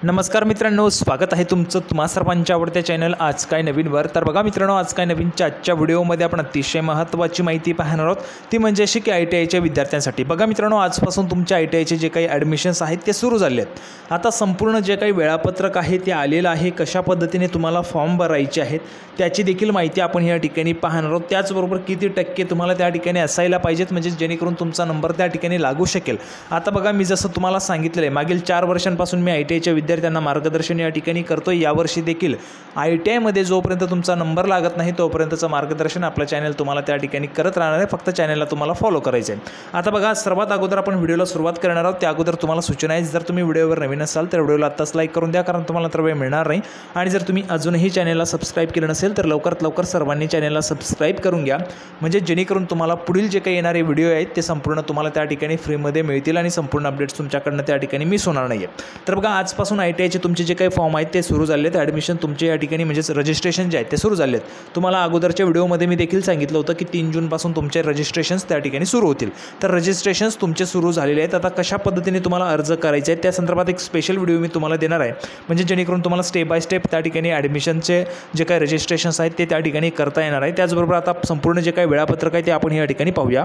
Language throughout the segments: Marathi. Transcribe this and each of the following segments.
नमस्कार मित्रांनो, स्वागत आहे तुमचं तुम्हा सर्वांच्या आवडत्या चॅनल आज काय नवीनवर। तर बघा मित्रांनो, आज काय नवीनच्या आजच्या व्हिडिओमध्ये आपण अतिशय महत्त्वाची माहिती पाहणार आहोत। ती म्हणजे अशी की ITIच्या विद्यार्थ्यांसाठी बघा मित्रांनो, आजपासून तुमच्या ITIचे जे काही ॲडमिशन्स आहेत ते सुरू झाले आहेत। आता संपूर्ण जे काही वेळापत्रक आहे ते आलेलं आहे, कशा पद्धतीने तुम्हाला फॉर्म भरायचे आहेत त्याची देखील माहिती आपण या ठिकाणी पाहणार आहोत। त्याचबरोबर किती टक्के तुम्हाला त्या ठिकाणी असायला पाहिजेत म्हणजे जेणेकरून तुमचा नंबर त्या ठिकाणी लागू शकेल। आता बघा, मी जसं तुम्हाला सांगितलेलं आहे, मागील 4 वर्षांपासून मी ITIच्या विद्यार्थ्यांना मार्गदर्शन या ठिकाणी करतोय। यावर्षी देखील ITIमध्ये जोपर्यंत तुमचा नंबर लागत नाही तोपर्यंतचं मार्गदर्शन आपलं चॅनल तुम्हाला त्या ठिकाणी करत राहणार आहे। फक्त चॅनलला तुम्हाला फॉलो करायचं आहे। आता बघा, सर्वात अगोदर आपण व्हिडिओला सुरुवात करणार आहोत। त्या अगोदर तुम्हाला सूचना आहे, जर तुम्ही व्हिडिओवर नवीन असाल तर व्हिडिओला आत्ताच लाईक करून द्या, कारण तुम्हाला तर वेळ मिळणार नाही। आणि जर तुम्ही अजूनही चॅनलला सबस्क्राईब केलं नसेल तर लवकरात लवकर सर्वांनी चॅनलला सबस्क्राईब करून घ्या, म्हणजे जेणेकरून तुम्हाला पुढील जे काही येणारे व्हिडिओ आहेत ते संपूर्ण तुम्हाला त्या ठिकाणी फ्रीमध्ये मिळतील आणि संपूर्ण अपडेट्स तुमच्याकडनं त्या ठिकाणी मिस होणार नाही आहे। तर बघा, आजपासून ITIचे तुमचे जे काही फॉर्म आहेत ते सुरू झाले आहेत। ॲडमिशन तुमचे या ठिकाणी म्हणजेच रजिस्ट्रेशन जे आहेत ते सुरू झाले आहेत। तुम्हाला अगोदरच्या व्हिडिओमध्ये मी देखील सांगितलं होतं की 3 जूनपासून तुमचे रजिस्ट्रेशन्स त्या ठिकाणी सुरू होतील। तर रजिस्ट्रेशन्स तुमचे सुरू झालेले आहेत। आता कशा पद्धतीने तुम्हाला अर्ज करायचे आहेत त्या संदर्भात एक स्पेशल व्हिडिओ मी तुम्हाला देणार आहे, म्हणजे जेणेकरून तुम्हाला स्टेप बाय स्टेप त्या ठिकाणी ॲडमिशनचे जे काही रजिस्ट्रेशन्स आहेत ते त्या ठिकाणी करता येणार आहे। त्याचबरोबर आता संपूर्ण जे काही वेळापत्रक आहे ते आपण या ठिकाणी पाहूया।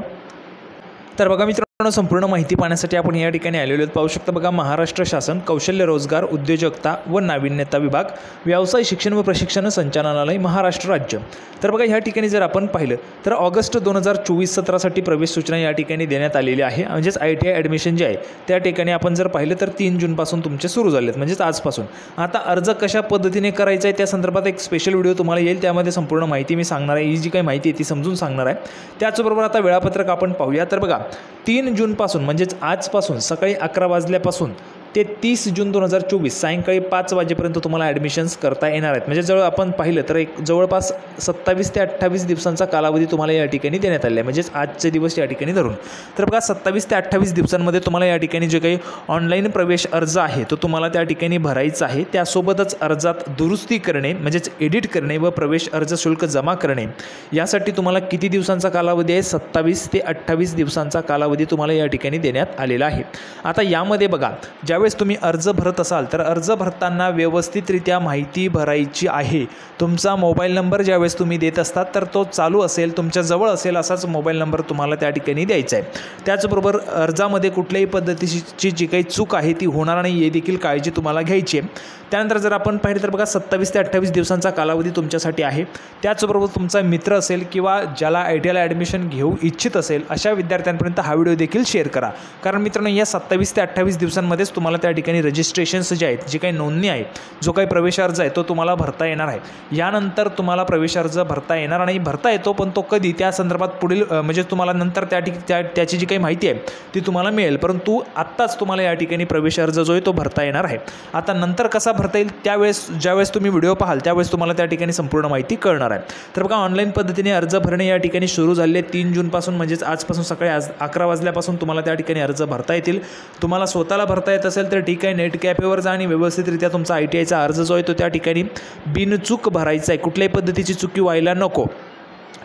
तर बघा मित्रांनो, संपूर्ण माहिती पाहण्यासाठी आपण या ठिकाणी आलेलो आहोत। पाहू शकता बघा, महाराष्ट्र शासन कौशल्य रोजगार उद्योजकता व नाविन्यता विभाग, व्यवसाय शिक्षण व प्रशिक्षण संचालनालय, महाराष्ट्र राज्य। तर बघा, ह्या ठिकाणी जर आपण पाहिलं तर ऑगस्ट 2024-17साठी प्रवेश सूचना या ठिकाणी देण्यात आलेली आहे। म्हणजेच ITI ॲडमिशन जे आहे त्या ठिकाणी आपण जर पाहिलं तर 3 जूनपासून तुमचे सुरू झाले आहेत, म्हणजेच आजपासून। आता अर्ज कशा पद्धतीने करायचा आहे त्या संदर्भात एक स्पेशल व्हिडिओ तुम्हाला येईल, त्यामध्ये संपूर्ण माहिती मी सांगणार आहे। ही जी काही माहिती आहे ती समजून सांगणार आहे। त्याचबरोबर आता वेळापत्रक आपण पाहूया। तर बघा, 3 जूनपासून म्हणजेच आजपासून सकाळी 11 वाजल्यापासून ते 30 जून 2024 सायंकाळी 5 वाजेपर्यंत तुम्हाला ॲडमिशन्स करता येणार आहेत। म्हणजे जवळ आपण पाहिलं तर एक जवळपास 27 ते 28 दिवसांचा कालावधी तुम्हाला या ठिकाणी देण्यात आला आहे, म्हणजेच आजचे दिवस या ठिकाणी धरून। तर बघा, 27 ते 28 दिवसांमध्ये तुम्हाला या ठिकाणी जे काही ऑनलाईन प्रवेश अर्ज आहे तो तुम्हाला त्या ठिकाणी भरायचा आहे। त्यासोबतच अर्जात दुरुस्ती करणे म्हणजेच एडिट करणे व प्रवेश अर्ज शुल्क जमा करणे यासाठी तुम्हाला किती दिवसांचा कालावधी आहे? 27 ते 28 दिवसांचा कालावधी तुम्हाला या ठिकाणी देण्यात आलेला आहे। आता यामध्ये बघा, ज्यावेळेस तुम्ही अर्ज भरत असाल तर अर्ज भरताना व्यवस्थितरित्या माहिती भरायची आहे। तुमचा मोबाईल नंबर ज्यावेळेस तुम्ही देत असतात तर तो चालू असेल, तुमच्या जवळ असेल असाच मोबाईल नंबर तुम्हाला त्या ठिकाणी द्यायचा आहे। त्याचबरोबर अर्जामध्ये कुठल्याही पद्धतीची जी काही चूक आहे ती होणार नाही हे देखील काळजी तुम्हाला घ्यायची आहे। त्यानंतर जर आपण पाहिलं तर बघा, 27 ते 28 दिवसांचा कालावधी तुमच्यासाठी आहे। त्याचबरोबर तुमचा मित्र असेल किंवा ज्याला ITIला ॲडमिशन घेऊ इच्छित असेल अशा विद्यार्थ्यांपर्यंत हा व्हिडिओ देखील शेअर करा, कारण मित्रांनो या 27 ते 28 दिवसांमध्येच तुम्हाला त्या ठिकाणी रजिस्ट्रेशन्स जे आहेत, जी काही नोंदणी आहे, जो काही प्रवेश अर्ज आहे तो तुम्हाला भरता येणार आहे। यानंतर तुम्हाला प्रवेश अर्ज भरता येणार नाही, भरता येतो पण तो कधी त्या संदर्भात पुढील म्हणजे तुम्हाला नंतर त्याची जी काही माहिती आहे ती तुम्हाला मिळेल, परंतु आत्ताच तुम्हाला या ठिकाणी प्रवेश अर्ज जो आहे तो भरता येणार आहे। आता नंतर कसा भरता येईल त्यावेळेस ज्यावेळेस तुम्ही व्हिडिओ पाहाल त्यावेळेस तुम्हाला त्या ठिकाणी संपूर्ण माहिती कळणार आहे। तर बघा, ऑनलाईन पद्धतीने अर्ज भरणे या ठिकाणी सुरू झाले 3 जूनपासून, म्हणजेच आजपासून सकाळी 11 वाजल्यापासून तुम्हाला त्या ठिकाणी अर्ज भरता येतील। तुम्हाला स्वतःला भरता येत असेल तर ठीक आहे, नेट कॅफेवर जा आणि व्यवस्थितरित्या तुमचा ITIचा अर्ज जो आहे तो त्या ठिकाणी बिनचूक भरायचा आहे, कुठल्याही पद्धतीची चुकी व्हायला नको,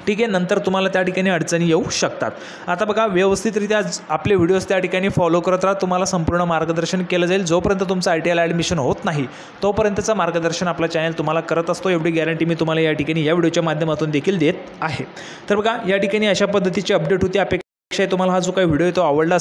ठीक आहे। नंतर तुम्हाला त्या ठिकाणी अडचणी येऊ शकतात। आता बघा, व्यवस्थितरित्या आपले व्हिडिओज त्या ठिकाणी फॉलो करत राहा, तुम्हाला संपूर्ण मार्गदर्शन केलं जाईल। जोपर्यंत तुमचं ITIला ॲडमिशन होत नाही तोपर्यंतचं मार्गदर्शन आपला चॅनल तुम्हाला करत असतो, एवढी गॅरंटी मी तुम्हाला या ठिकाणी या व्हिडिओच्या माध्यमातून देखील देत आहे। तर बघा, या ठिकाणी अशा पद्धतीची अपडेट होती। तुम्हाला हा जो काही व्हिडिओ तो आवडला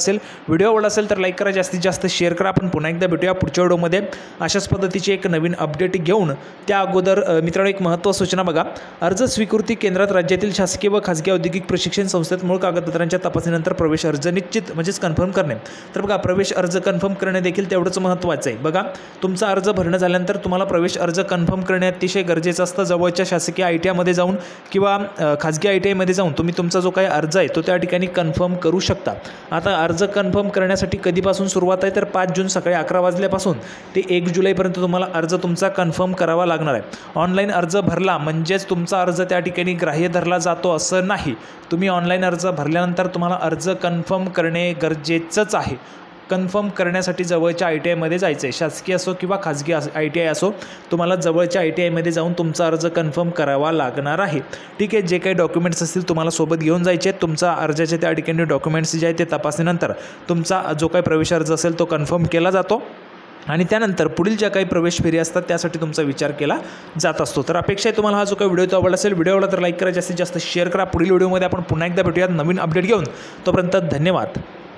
असेल तर लाईक करा, जास्तीत जास्त शेअर करा। आपण पुन्हा एकदा भेटूया पुढच्या व्हिडिओमध्ये अशाच पद्धतीची एक नवीन अपडेट घेऊन। त्या अगोदर मित्रांनो, एक महत्त्वाची सूचना बघा, अर्ज स्वीकृती केंद्रात राज्यातील शासकीय व खाजगी औद्योगिक प्रशिक्षण संस्थेत मूळ कागदपत्रांच्या तपासणीनंतर प्रवेश अर्ज निश्चित म्हणजेच कन्फर्म करणे। तर बघा, प्रवेश अर्ज कन्फर्म करणे देखील तेवढंच महत्त्वाचं आहे। बघा, तुमचा अर्ज भरणं झाल्यानंतर तुम्हाला प्रवेश अर्ज कन्फर्म करणे अतिशय गरजेचं असतं। जवळच्या शासकीय ITIमध्ये जाऊन किंवा खाजगी ITIमध्ये जाऊन तुम्ही तुमचा जो काही अर्ज आहे तो त्या ठिकाणी कन्फर्म करू शकता। आता अर्ज कन्फर्म करण्यासाठी कधीपासून सुरुवात आहे तर 5 जून सकाळी 11 वाजल्यापासून ते 1 जुलैपर्यंत तुम्हाला अर्ज तुमचा कन्फर्म करावा लागणार आहे। ऑनलाईन अर्ज भरला म्हणजेच तुमचा अर्ज त्या ठिकाणी ग्राह्य धरला जातो असं नाही। तुम्ही ऑनलाईन अर्ज भरल्यानंतर तुम्हाला अर्ज कन्फर्म करणे गरजेचंच आहे। कन्फर्म करण्यासाठी जवळच्या ITIमध्ये जायचं आहे, शासकीय असो किंवा खाजगी ITI असो, तुम्हाला जवळच्या ITIमध्ये जाऊन तुमचा अर्ज कन्फर्म करावा लागणार आहे, ठीक आहे। जे काही डॉक्युमेंट्स असतील तुम्हाला सोबत घेऊन जायचे आहेत। तुमचा अर्जाचे त्या ठिकाणी डॉक्युमेंट्स जे आहेत ते तपासणीनंतर तुमचा जो काही प्रवेश अर्ज असेल तो कन्फर्म केला जातो। आणि त्यानंतर पुढील ज्या काही प्रवेश फेरी असतात त्यासाठी तुमचा विचार केला जात असतो। तर अपेक्षा आहे तुम्हाला हा जो काही व्हिडिओ आवडला असेल, व्हिडिओ आवडला तर लाईक करा, जास्तीत जास्त शेअर करा। पुढील व्हिडिओमध्ये आपण पुन्हा एकदा भेटूयात नवीन अपडेट घेऊन। तोपर्यंत धन्यवाद।